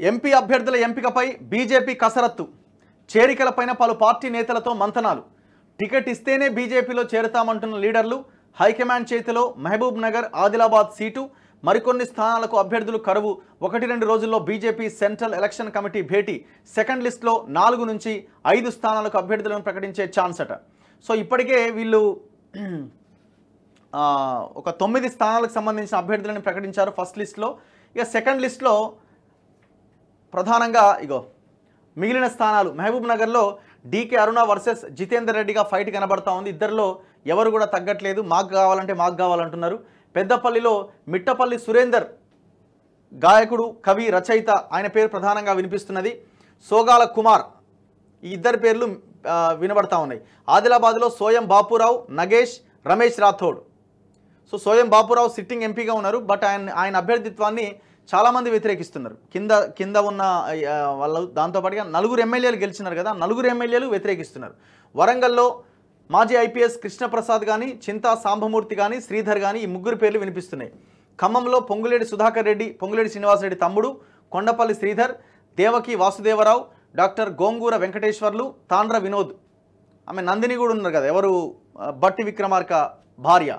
MP అభ్యర్థుల ఎంపికపై BJP కసరత్తు, చేరికలపైన పలు పార్టీ నేతలతో మంతనాలు. టికెట్ ఇస్తేనే బీజేపీలో చేరతామంటున్న లీడర్లు. హైకమాండ్ చేతిలో మహబూబ్ నగర్, ఆదిలాబాద్ సీటు, మరికొన్ని స్థానాలకు అభ్యర్థులు కరువు. 1-2 రోజుల్లో బీజేపీ సెంట్రల్ ఎలక్షన్ కమిటీ భేటీ. సెకండ్ లిస్ట్లో 4 నుంచి 5 స్థానాలకు అభ్యర్థులను ప్రకటించే ఛాన్స్ అట. సో ఇప్పటికే వీళ్ళు ఒక 9 స్థానాలకు సంబంధించిన అభ్యర్థులను ప్రకటించారు ఫస్ట్ లిస్ట్లో. ఇక సెకండ్ లిస్ట్లో ప్రధానంగా మిగిలిన స్థానాలు మహబూబ్ నగర్లో డీకే అరుణ వర్సెస్ జితేందర్ రెడ్డిగా ఫైట్ కనబడతా ఉంది. ఇద్దరిలో ఎవరు కూడా తగ్గట్లేదు. మాకు కావాలంటే మాకు కావాలంటున్నారు. పెద్దపల్లిలో మిట్టపల్లి సురేందర్, గాయకుడు, కవి, రచయిత, ఆయన పేరు ప్రధానంగా వినిపిస్తున్నది. సోగాల కుమార్, ఈ ఇద్దరి పేర్లు వినబడతా ఉన్నాయి. ఆదిలాబాద్లో సోయం బాపురావు, నగేష్, రమేష్ రాథోడ్. సో సోయం బాపురావు సిట్టింగ్ ఎంపీగా ఉన్నారు. బట్ ఆయన అభ్యర్థిత్వాన్ని చాలామంది వ్యతిరేకిస్తున్నారు. కింద ఉన్న వాళ్ళు. దాంతోపాటుగా 4 ఎమ్మెల్యేలు గెలిచినారు కదా, 4 ఎమ్మెల్యేలు వ్యతిరేకిస్తున్నారు. వరంగల్లో మాజీ ఐపీఎస్ కృష్ణప్రసాద్ కానీ, చింతా సాంబమూర్తి కానీ, శ్రీధర్ కానీ, ఈ 3 పేర్లు వినిపిస్తున్నాయి. ఖమ్మంలో పొంగులేడి సుధాకర్ రెడ్డి, పొంగులేడి శ్రీనివాసరెడ్డి తమ్ముడు, కొండపల్లి శ్రీధర్, దేవకి వాసుదేవరావు, డాక్టర్ గోంగూర వెంకటేశ్వర్లు, తాండ్ర వినోద్, ఆమె నందిని కూడా ఉన్నారు కదా, ఎవరు బట్టి విక్రమార్క భార్య,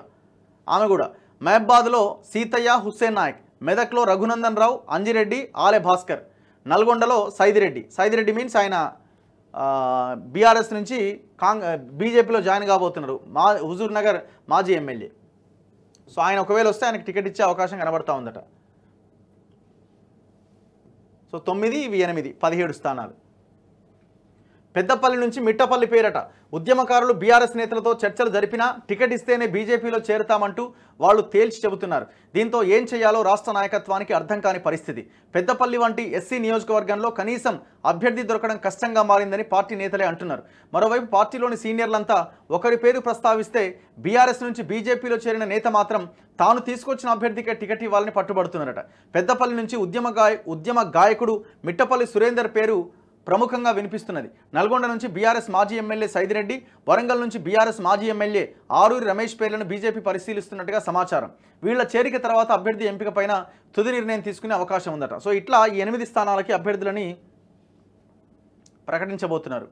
ఆమె కూడా. మహబాద్లో సీతయ్య, హుస్సేన్ నాయక్, మెదక్లో రఘునందన్ రావు, అంజిరెడ్డి, ఆలె భాస్కర్, నల్గొండలో సైదిరెడ్డి మీన్స్ ఆయన బీఆర్ఎస్ నుంచి బీజేపీలో జాయిన్ కాబోతున్నారు. హుజూర్ నగర్ మాజీ ఎమ్మెల్యే. సో ఆయన ఒకవేళ వస్తే ఆయనకు టికెట్ ఇచ్చే అవకాశం కనబడతా ఉందట. సో 9, ఇవి 8, 17 స్థానాలు. పెద్దపల్లి నుంచి మిట్టపల్లి పేరట. ఉద్యమకారులు బీఆర్ఎస్ నేతలతో చర్చలు జరిపినా టికెట్ ఇస్తేనే బీజేపీలో చేరతామంటూ వాళ్ళు తేల్చి చెబుతున్నారు. దీంతో ఏం చేయాలో రాష్ట్ర నాయకత్వానికి అర్థం కాని పరిస్థితి. పెద్దపల్లి వంటి ఎస్సీ నియోజకవర్గంలో కనీసం అభ్యర్థి దొరకడం కష్టంగా మారిందని పార్టీ నేతలే అంటున్నారు. మరోవైపు పార్టీలోని సీనియర్లంతా ఒకరి పేరు ప్రస్తావిస్తే బీఆర్ఎస్ నుంచి బీజేపీలో చేరిన నేత మాత్రం తాను తీసుకొచ్చిన అభ్యర్థికే టికెట్ ఇవ్వాలని పట్టుబడుతున్నారట. పెద్దపల్లి నుంచి ఉద్యమ గాయకుడు మిట్టపల్లి సురేందర్ పేరు ప్రముఖంగా వినిపిస్తున్నది. నల్గొండ నుంచి బీఆర్ఎస్ మాజీ ఎమ్మెల్యే సైదిరెడ్డి, వరంగల్ నుంచి బీఆర్ఎస్ మాజీ ఎమ్మెల్యే ఆరూరి రమేష్ పేర్లను బీజేపీ పరిశీలిస్తున్నట్టుగా సమాచారం. వీళ్ల చేరిక తర్వాత అభ్యర్థి ఎంపిక పైన తుది నిర్ణయం తీసుకునే అవకాశం ఉందట. సో ఇట్లా 8 స్థానాలకి అభ్యర్థులని ప్రకటించబోతున్నారు.